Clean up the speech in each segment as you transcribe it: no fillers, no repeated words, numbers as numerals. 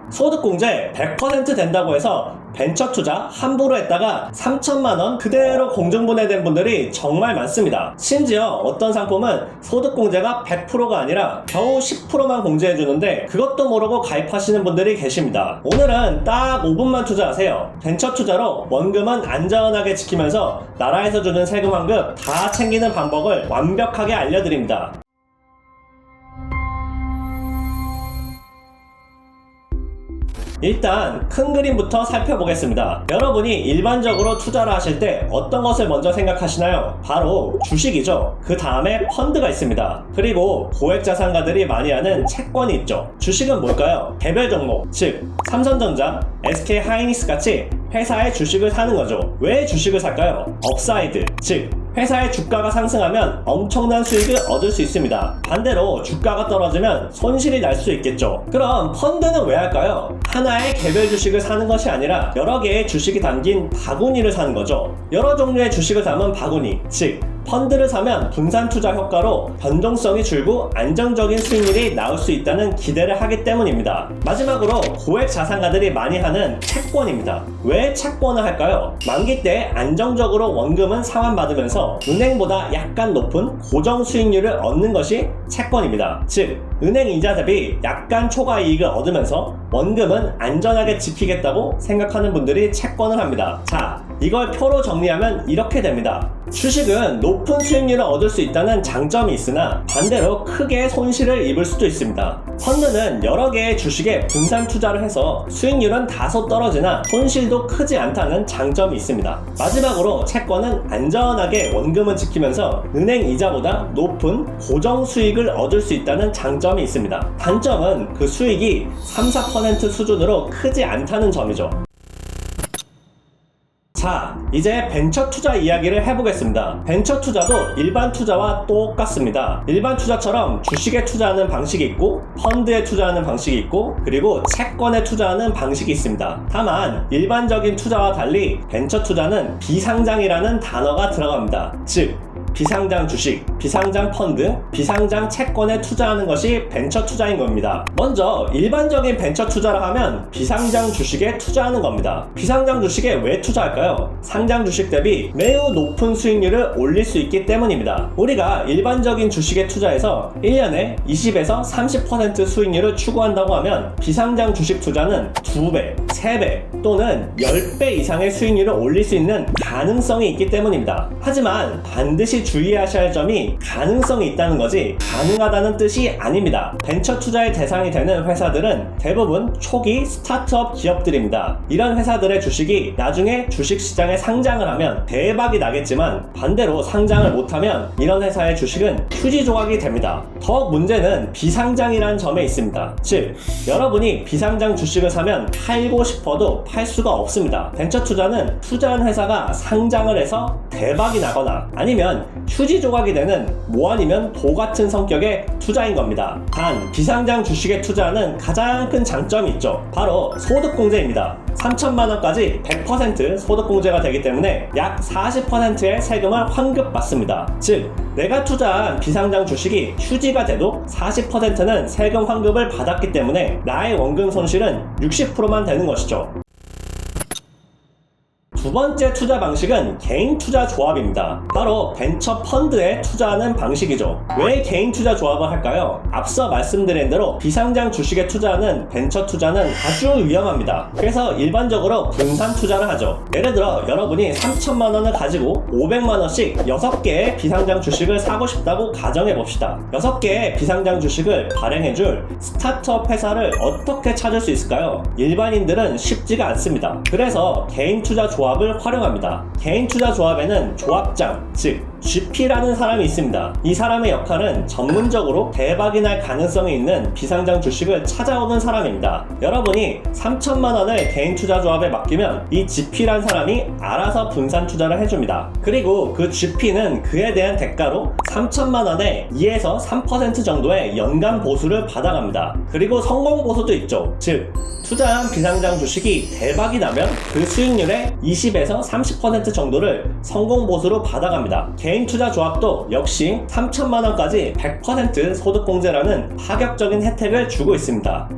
소득공제 100% 된다고 해서 벤처 투자 함부로 했다가 3천만원 그대로 공중분해된 분들이 정말 많습니다. 심지어 어떤 상품은 소득공제가 100%가 아니라 겨우 10%만 공제해주는데 그것도 모르고 가입하시는 분들이 계십니다. 오늘은 딱 5분만 투자하세요. 벤처 투자로 원금은 안전하게 지키면서 나라에서 주는 세금 환급 다 챙기는 방법을 완벽하게 알려드립니다. 일단 큰 그림부터 살펴보겠습니다. 여러분이 일반적으로 투자를 하실 때 어떤 것을 먼저 생각하시나요? 바로 주식이죠. 그 다음에 펀드가 있습니다. 그리고 고액자산가들이 많이 하는 채권이 있죠. 주식은 뭘까요? 개별 종목, 즉 삼성전자, SK하이닉스 같이 회사의 주식을 사는 거죠. 왜 주식을 살까요? 업사이드, 즉 회사의 주가가 상승하면 엄청난 수익을 얻을 수 있습니다. 반대로 주가가 떨어지면 손실이 날 수 있겠죠. 그럼 펀드는 왜 할까요? 하나의 개별 주식을 사는 것이 아니라 여러 개의 주식이 담긴 바구니를 사는 거죠. 여러 종류의 주식을 담은 바구니, 즉 펀드를 사면 분산 투자 효과로 변동성이 줄고 안정적인 수익률이 나올 수 있다는 기대를 하기 때문입니다. 마지막으로 고액 자산가들이 많이 하는 채권입니다. 왜 채권을 할까요? 만기 때 안정적으로 원금은 상환받으면서 은행보다 약간 높은 고정 수익률을 얻는 것이 채권입니다. 즉 은행 이자 대비 약간 초과 이익을 얻으면서 원금은 안전하게 지키겠다고 생각하는 분들이 채권을 합니다. 자, 이걸 표로 정리하면 이렇게 됩니다. 주식은 높은 수익률을 얻을 수 있다는 장점이 있으나 반대로 크게 손실을 입을 수도 있습니다. 펀드는 여러 개의 주식에 분산 투자를 해서 수익률은 다소 떨어지나 손실도 크지 않다는 장점이 있습니다. 마지막으로 채권은 안전하게 원금을 지키면서 은행 이자보다 높은 고정 수익을 얻을 수 있다는 장점이 있습니다. 단점은 그 수익이 3-4% 수준으로 크지 않다는 점이죠. 자, 이제 벤처 투자 이야기를 해보겠습니다. 벤처 투자도 일반 투자와 똑같습니다. 일반 투자처럼 주식에 투자하는 방식이 있고 펀드에 투자하는 방식이 있고 그리고 채권에 투자하는 방식이 있습니다. 다만 일반적인 투자와 달리 벤처 투자는 비상장이라는 단어가 들어갑니다. 즉 비상장 주식, 비상장 펀드, 비상장 채권에 투자하는 것이 벤처 투자인 겁니다. 먼저 일반적인 벤처 투자를 하면 비상장 주식에 투자하는 겁니다. 비상장 주식에 왜 투자할까요? 상장 주식 대비 매우 높은 수익률을 올릴 수 있기 때문입니다. 우리가 일반적인 주식에 투자해서 1년에 20에서 30% 수익률을 추구한다고 하면 비상장 주식 투자는 2배, 3배 또는 10배 이상의 수익률을 올릴 수 있는 가능성이 있기 때문입니다. 하지만 반드시 주의하셔야 할 점이 가능성이 있다는 거지 가능하다는 뜻이 아닙니다. 벤처 투자의 대상이 되는 회사들은 대부분 초기 스타트업 기업들입니다. 이런 회사들의 주식이 나중에 주식시장에 상장을 하면 대박이 나겠지만 반대로 상장을 못하면 이런 회사의 주식은 휴지 조각이 됩니다. 더 문제는 비상장이라는 점에 있습니다. 즉 여러분이 비상장 주식을 사면 팔고 싶어도 팔 수가 없습니다. 벤처 투자는 투자한 회사가 상장을 해서 대박이 나거나 아니면 휴지 조각이 되는 뭐 아니면 도 같은 성격의 투자인 겁니다. 단 비상장 주식에 투자하는 가장 큰 장점이 있죠. 바로 소득공제입니다. 3천만원까지 100% 소득공제가 되기 때문에 약 40%의 세금을 환급받습니다. 즉 내가 투자한 비상장 주식이 휴지가 돼도 40%는 세금 환급을 받았기 때문에 나의 원금 손실은 60%만 되는 것이죠. 두 번째 투자 방식은 개인 투자 조합입니다. 바로 벤처 펀드에 투자하는 방식이죠. 왜 개인 투자 조합을 할까요? 앞서 말씀드린 대로 비상장 주식에 투자하는 벤처 투자는 아주 위험합니다. 그래서 일반적으로 분산 투자를 하죠. 예를 들어 여러분이 3천만 원을 가지고 500만 원씩 6개의 비상장 주식을 사고 싶다고 가정해 봅시다. 6개의 비상장 주식을 발행해줄 스타트업 회사를 어떻게 찾을 수 있을까요? 일반인들은 쉽지가 않습니다. 그래서 개인 투자 조합을 활용합니다. 개인 투자 조합에는 조합장, 즉 GP라는 사람이 있습니다. 이 사람의 역할은 전문적으로 대박이 날 가능성이 있는 비상장 주식을 찾아오는 사람입니다. 여러분이 3천만 원을 개인 투자 조합에 맡기면 이 GP라는 사람이 알아서 분산 투자를 해줍니다. 그리고 그 GP는 그에 대한 대가로 3천만 원에 2에서 3% 정도의 연간 보수를 받아갑니다. 그리고 성공 보수도 있죠. 즉 투자한 비상장 주식이 대박이 나면 그 수익률의 20에서 30% 정도를 성공 보수로 받아갑니다. 개인 투자 조합도 역시 3천만 원까지 100% 소득공제라는 파격적인 혜택을 주고 있습니다.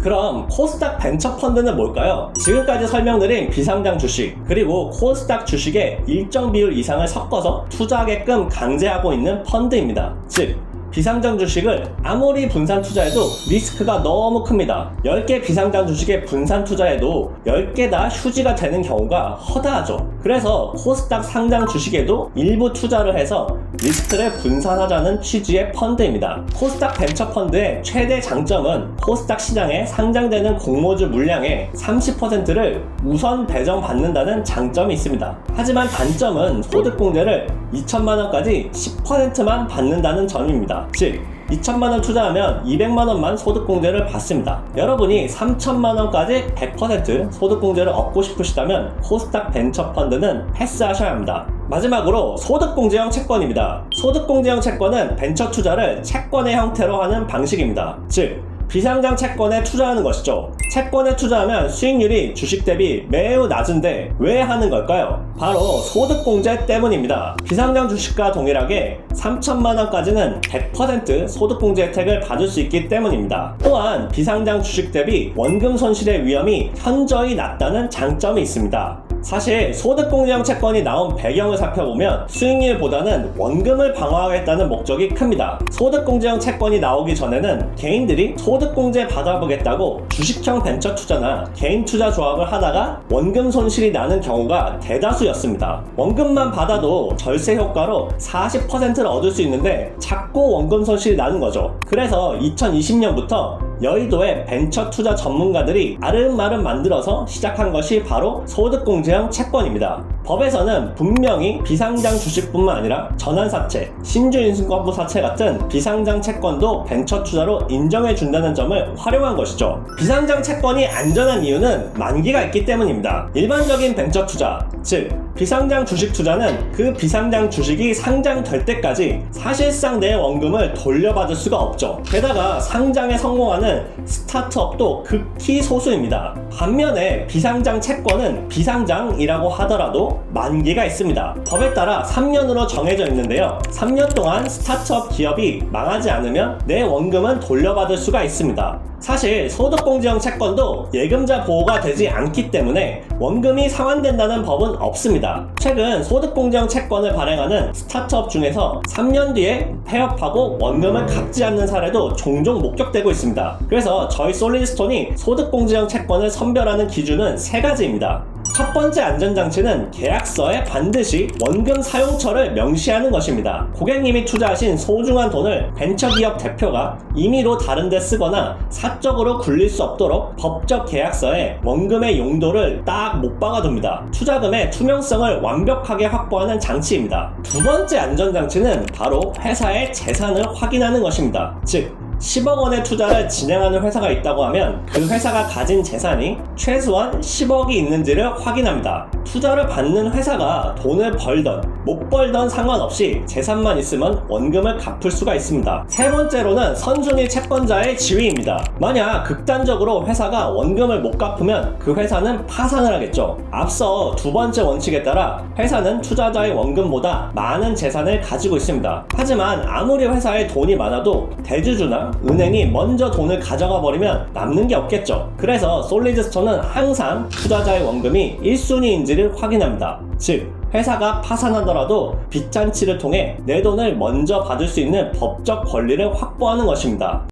그럼 코스닥 벤처펀드는 뭘까요? 지금까지 설명드린 비상장 주식 그리고 코스닥 주식의 일정 비율 이상을 섞어서 투자하게끔 강제하고 있는 펀드입니다. 즉 비상장 주식을 아무리 분산 투자해도 리스크가 너무 큽니다. 10개 비상장 주식에 분산 투자해도 10개 다 휴지가 되는 경우가 허다하죠. 그래서 코스닥 상장 주식에도 일부 투자를 해서 리스크를 분산하자는 취지의 펀드입니다. 코스닥 벤처펀드의 최대 장점은 코스닥 시장에 상장되는 공모주 물량의 30%를 우선 배정받는다는 장점이 있습니다. 하지만 단점은 소득공제를 2천만원까지 10%만 받는다는 점입니다. 즉 2천만원 투자하면 200만원만 소득공제를 받습니다. 여러분이 3천만원까지 100% 소득공제를 얻고 싶으시다면 코스닥 벤처펀드는 패스하셔야 합니다. 마지막으로 소득공제형 채권입니다. 소득공제형 채권은 벤처 투자를 채권의 형태로 하는 방식입니다. 즉 비상장 채권에 투자하는 것이죠. 채권에 투자하면 수익률이 주식 대비 매우 낮은데 왜 하는 걸까요? 바로 소득공제 때문입니다. 비상장 주식과 동일하게 3천만원까지는 100% 소득공제 혜택을 받을 수 있기 때문입니다. 또한 비상장 주식 대비 원금 손실의 위험이 현저히 낮다는 장점이 있습니다. 사실 소득공제형 채권이 나온 배경을 살펴보면 수익률보다는 원금을 방어하겠다는 목적이 큽니다. 소득공제형 채권이 나오기 전에는 개인들이 소득공제 받아보겠다고 주식형 벤처 투자나 개인 투자 조합을 하다가 원금 손실이 나는 경우가 대다수였습니다. 원금만 받아도 절세 효과로 40%를 얻을 수 있는데 자꾸 원금 손실이 나는 거죠. 그래서 2020년부터 여의도의 벤처 투자 전문가들이 아름아름 만들어서 시작한 것이 바로 소득공제형 채권입니다. 법에서는 분명히 비상장 주식뿐만 아니라 전환사채, 신주인수거부 사채 같은 비상장 채권도 벤처 투자로 인정해준다는 점을 활용한 것이죠. 비상장 채권이 안전한 이유는 만기가 있기 때문입니다. 일반적인 벤처 투자, 즉 비상장 주식 투자는 그 비상장 주식이 상장될 때까지 사실상 내 원금을 돌려받을 수가 없죠. 게다가 상장에 성공하는 스타트업도 극히 소수입니다. 반면에 비상장 채권은 비상장이라고 하더라도 만기가 있습니다. 법에 따라 3년으로 정해져 있는데요. 3년 동안 스타트업 기업이 망하지 않으면 내 원금은 돌려받을 수가 있습니다. 사실 소득공제형 채권도 예금자 보호가 되지 않기 때문에 원금이 상환된다는 법은 없습니다. 최근 소득공제형 채권을 발행하는 스타트업 중에서 3년 뒤에 폐업하고 원금을 갚지 않는 사례도 종종 목격되고 있습니다. 그래서 저희 솔리드스톤이 소득공제형 채권을 선별하는 기준은 3가지입니다. 첫 번째 안전장치는 계약서에 반드시 원금 사용처를 명시하는 것입니다. 고객님이 투자하신 소중한 돈을 벤처기업 대표가 임의로 다른 데 쓰거나 사적으로 굴릴 수 없도록 법적 계약서에 원금의 용도를 딱 못 박아둡니다. 투자금의 투명성을 완벽하게 확보하는 장치입니다. 두 번째 안전장치는 바로 회사의 재산을 확인하는 것입니다. 즉 10억 원의 투자를 진행하는 회사가 있다고 하면 그 회사가 가진 재산이 최소한 10억이 있는지를 확인합니다. 투자를 받는 회사가 돈을 벌던 못 벌던 상관없이 재산만 있으면 원금을 갚을 수가 있습니다. 세 번째로는 선순위 채권자의 지위입니다. 만약 극단적으로 회사가 원금을 못 갚으면 그 회사는 파산을 하겠죠. 앞서 두 번째 원칙에 따라 회사는 투자자의 원금보다 많은 재산을 가지고 있습니다. 하지만 아무리 회사에 돈이 많아도 대주주나 은행이 먼저 돈을 가져가 버리면 남는 게 없겠죠. 그래서 솔리드스톤은 항상 투자자의 원금이 1순위인지를 확인합니다. 즉 회사가 파산하더라도 빚잔치를 통해 내 돈을 먼저 받을 수 있는 법적 권리를 확보하는 것입니다.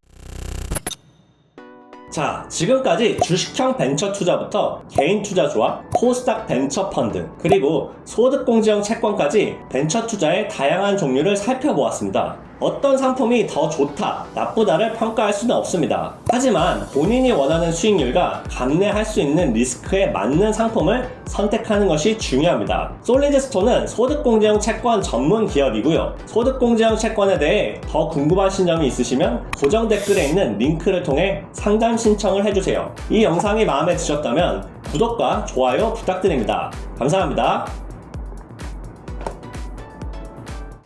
자, 지금까지 주식형 벤처 투자부터 개인 투자 조합, 코스닥 벤처 펀드, 그리고 소득공제형 채권까지 벤처 투자의 다양한 종류를 살펴보았습니다. 어떤 상품이 더 좋다, 나쁘다를 평가할 수는 없습니다. 하지만 본인이 원하는 수익률과 감내할 수 있는 리스크에 맞는 상품을 선택하는 것이 중요합니다. 솔리드스톤은 소득공제형 채권 전문 기업이고요. 소득공제형 채권에 대해 더 궁금하신 점이 있으시면 고정 댓글에 있는 링크를 통해 상담 신청을 해주세요. 이 영상이 마음에 드셨다면 구독과 좋아요 부탁드립니다. 감사합니다.